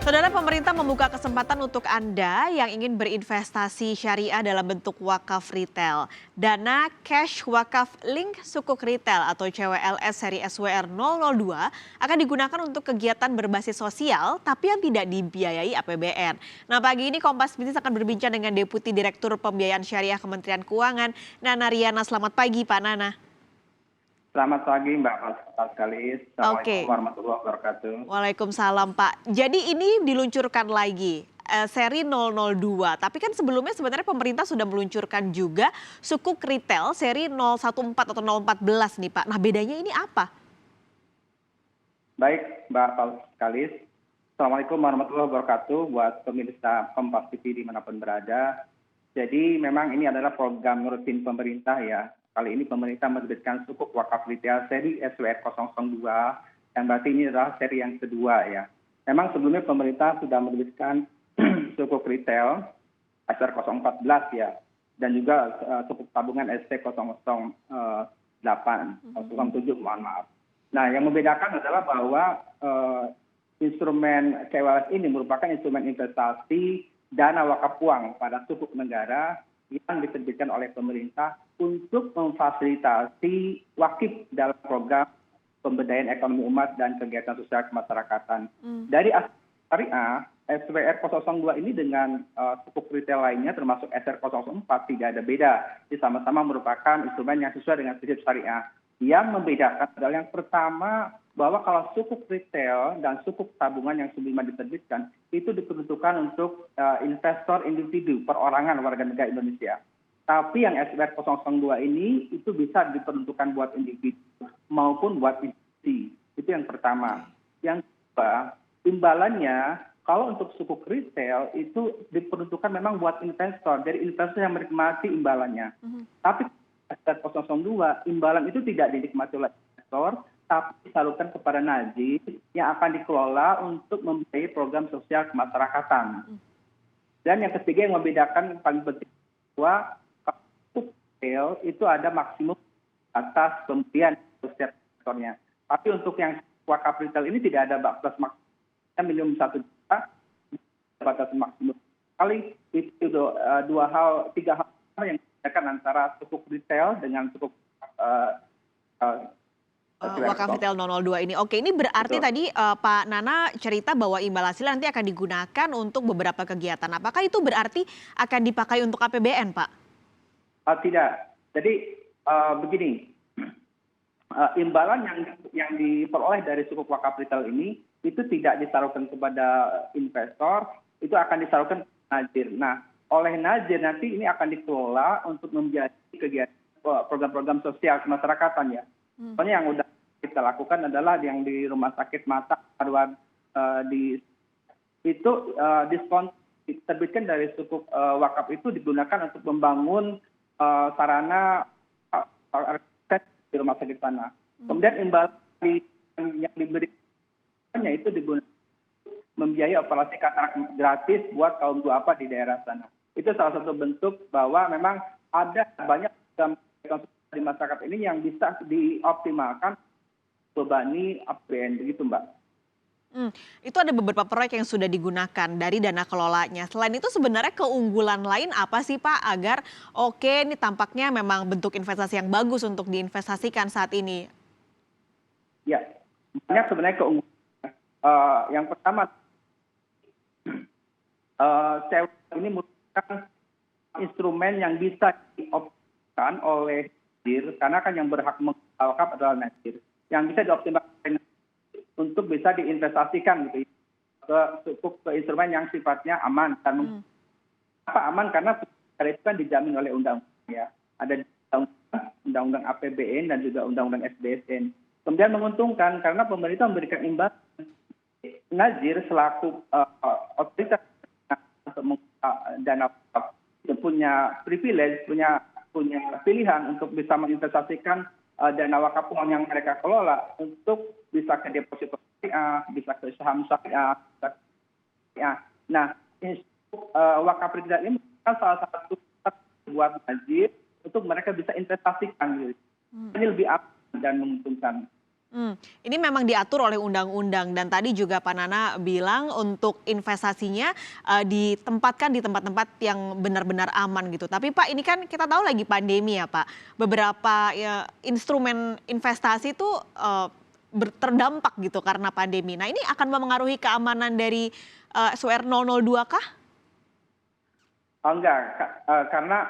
Saudara, pemerintah membuka kesempatan untuk Anda yang ingin berinvestasi syariah dalam bentuk wakaf retail. Dana cash wakaf link sukuk retail atau CWLS seri SWR 002 akan digunakan untuk kegiatan berbasis sosial tapi yang tidak dibiayai APBN. Nah, pagi ini Kompas Bisnis akan berbincang dengan Deputi Direktur Pembiayaan Syariah Kementerian Keuangan, Nana Riana. Selamat pagi, Pak Nana. Selamat pagi Mbak Paskalis. Assalamualaikum Oke. warahmatullahi wabarakatuh. Waalaikumsalam, Pak. Jadi ini diluncurkan lagi seri 002. Tapi kan sebelumnya sebenarnya pemerintah sudah meluncurkan juga sukuk retail seri 014 atau 014 nih, Pak. Nah, bedanya ini apa? Baik Mbak Paskalis. Assalamualaikum warahmatullahi wabarakatuh buat pemirsa Kompas TV dimanapun berada. Jadi memang ini adalah program rutin pemerintah ya. Kali ini pemerintah menerbitkan sukuk wakaf retail seri SWR 002 yang berarti ini adalah seri yang kedua ya. Memang sebelumnya pemerintah sudah menerbitkan sukuk retail SWR 014 ya dan juga sukuk tabungan ST 008 007 mohon maaf. Nah, yang membedakan adalah bahwa instrumen KWLS ini merupakan instrumen investasi dana wakaf uang pada sukuk negara yang diterbitkan oleh pemerintah untuk memfasilitasi wakif dalam program pemberdayaan ekonomi umat dan kegiatan sosial kemasyarakatan. Dari aspek syariah, SWR 002 ini dengan sukuk retail lainnya termasuk SR 004 tidak ada beda. Ini sama-sama merupakan instrumen yang sesuai dengan prinsip syariah. Yang membedakan adalah yang pertama bahwa kalau sukuk retail dan sukuk tabungan yang sebelumnya diterbitkan itu diperuntukkan untuk investor individu perorangan warga negara Indonesia. Tapi yang SWR 002 ini itu bisa diperuntukkan buat individu maupun buat institusi. Itu yang pertama. Yang kedua, imbalannya kalau untuk sukuk retail itu diperuntukkan memang buat investor. Jadi investor yang menikmati imbalannya. Tapi SWR 002 imbalan itu tidak dinikmati oleh investor tapi disalurkan kepada najib yang akan dikelola untuk membiayai program sosial kemasyarakatan. Dan yang ketiga yang membedakan paling penting bahwa untuk retail itu ada maksimum atas pemberian setiap sektornya. Tapi untuk yang wakaf retail ini tidak ada batas maksimum, minimum 1 juta, batas maksimum. Kali itu tiga hal yang membedakan antara sukuk retail dengan sukuk Wakaf retail 002 ini. Oke, ini berarti Betul. tadi Pak Nana cerita bahwa imbal hasil nanti akan digunakan untuk beberapa kegiatan. Apakah itu berarti akan dipakai untuk APBN, Pak? Tidak. Jadi begini, imbalan yang diperoleh dari sukuk wakaf retail ini itu tidak disalurkan kepada investor, itu akan disalurkan ke najir. Nah, oleh najir nanti ini akan dikelola untuk menjadi kegiatan program-program sosial kemasyarakatan ya. Soalnya yang udah kita lakukan adalah yang di rumah sakit mata itu diskon diterbitkan dari sukuk wakaf itu digunakan untuk membangun sarana di rumah sakit sana. Kemudian imbal yang diberikannya itu digunakan membiayai operasi katarak gratis buat kaum duafa di daerah sana. Itu salah satu bentuk bahwa memang ada banyak program di masyarakat ini yang bisa dioptimalkan bebani APBN begitu Mbak. Itu ada beberapa proyek yang sudah digunakan dari dana kelolanya. Selain itu sebenarnya keunggulan lain apa sih Pak agar oke ini tampaknya memang bentuk investasi yang bagus untuk diinvestasikan saat ini? Ya, banyak sebenarnya keunggulan. Yang pertama, ini merupakan instrumen yang bisa dioptimalkan oleh najir, karena kan yang berhak mengawakaf adalah najir. Yang bisa dioptimalkan untuk bisa diinvestasikan gitu ke instrumen yang sifatnya aman. Apa aman? Karena itu kan dijamin oleh undang-undang ya. Ada undang-undang APBN dan juga undang-undang SBSN. Kemudian menguntungkan karena pemerintah memberikan imbal najir selaku otoritas untuk dana itu punya privilege, punya pilihan untuk bisa menginvestasikan dana wakaf uang yang mereka kelola untuk bisa ke deposito syariah, bisa ke saham syariah. Nah, wakaf retail ini merupakan salah satu buat najib untuk mereka bisa investasikan. Ini lebih aman dan menguntungkan. Ini memang diatur oleh undang-undang dan tadi juga Pak Nana bilang untuk investasinya ditempatkan di tempat-tempat yang benar-benar aman gitu. Tapi Pak, ini kan kita tahu lagi pandemi ya Pak. Beberapa ya, instrumen investasi itu terdampak gitu karena pandemi. Nah, ini akan mempengaruhi keamanan dari SWR 002 kah? Oh, enggak, karena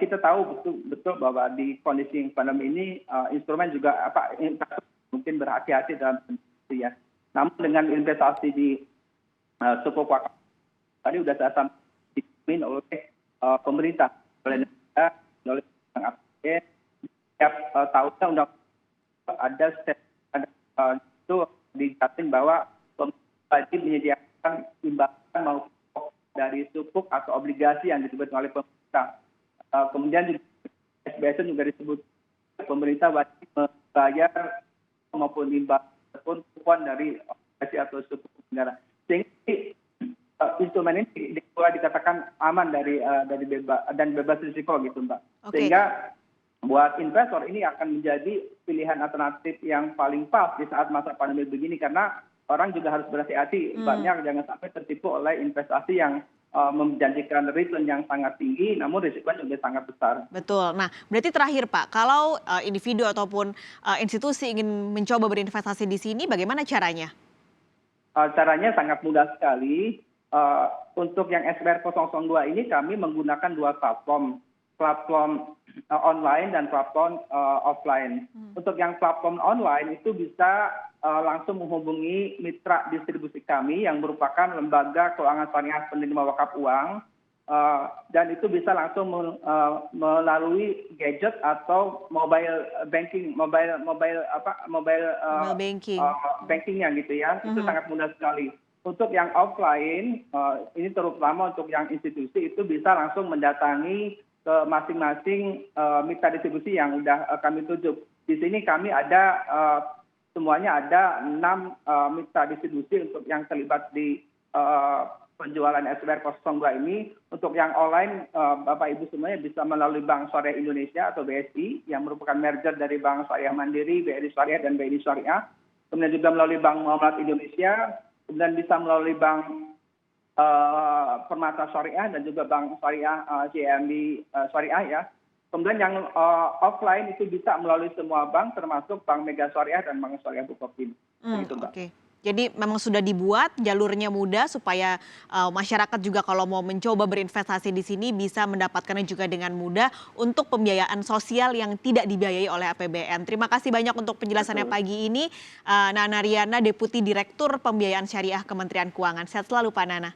kita tahu betul bahwa di kondisi pandemi ini instrumen juga investor mungkin berhati-hati dalam investasi ya. Namun dengan investasi di sukuk wakaf tadi sudah saya dijamin oleh pemerintah, oleh negara, oleh Bank APBN. Setiap tahunnya undang ada itu dijamin bahwa pemerintah wajib menyediakan imbalan maupun dari sukuk atau obligasi yang disebut oleh pemerintah. Kemudian juga SBSN juga disebut pemerintah wajib membayar maupun imbal ataupun kupon dari obligasi atau sukuk negara. Sehingga instrumen ini boleh dikatakan aman dari bebas dan bebas risiko gitu Mbak. Oke. Sehingga buat investor ini akan menjadi pilihan alternatif yang paling pas di saat masa pandemi begini karena orang juga harus berhati-hati banyak jangan sampai tertipu oleh investasi yang menjanjikan return yang sangat tinggi namun risikonya juga sangat besar. Betul. Nah, berarti terakhir Pak, kalau individu ataupun institusi ingin mencoba berinvestasi di sini, bagaimana caranya? Caranya sangat mudah sekali. Untuk yang SBR 002 ini kami menggunakan dua platform online dan platform offline. Untuk yang platform online itu bisa langsung menghubungi mitra distribusi kami yang merupakan lembaga keuangan syariah penerima wakaf uang dan itu bisa langsung melalui gadget atau mobile banking, mobile banking. bankingnya gitu ya. Itu sangat mudah sekali. Untuk yang offline ini terutama untuk yang institusi itu bisa langsung mendatangi ke masing-masing mitra distribusi yang sudah kami tunjuk. Di sini kami ada semuanya ada 6 mitra distribusi untuk yang terlibat di penjualan SBR 002 ini. Untuk yang online Bapak Ibu semuanya bisa melalui Bank Syariah Indonesia atau BSI yang merupakan merger dari Bank Syariah Mandiri, BRI Syariah dan BNI Syariah. Kemudian juga melalui Bank Muamalat Indonesia, kemudian bisa melalui Bank Permata Syariah dan juga Bank Syariah JMB Syariah ya. Kemudian yang offline itu bisa melalui semua bank termasuk Bank Mega Syariah dan Bank Syariah Bukopin. Begitu, Mbak. Oke. Jadi memang sudah dibuat jalurnya mudah supaya masyarakat juga kalau mau mencoba berinvestasi di sini bisa mendapatkannya juga dengan mudah untuk pembiayaan sosial yang tidak dibiayai oleh APBN. Terima kasih banyak untuk penjelasannya pagi ini. Nana Riana, Deputi Direktur Pembiayaan Syariah Kementerian Keuangan. Sehat selalu Pak Nana.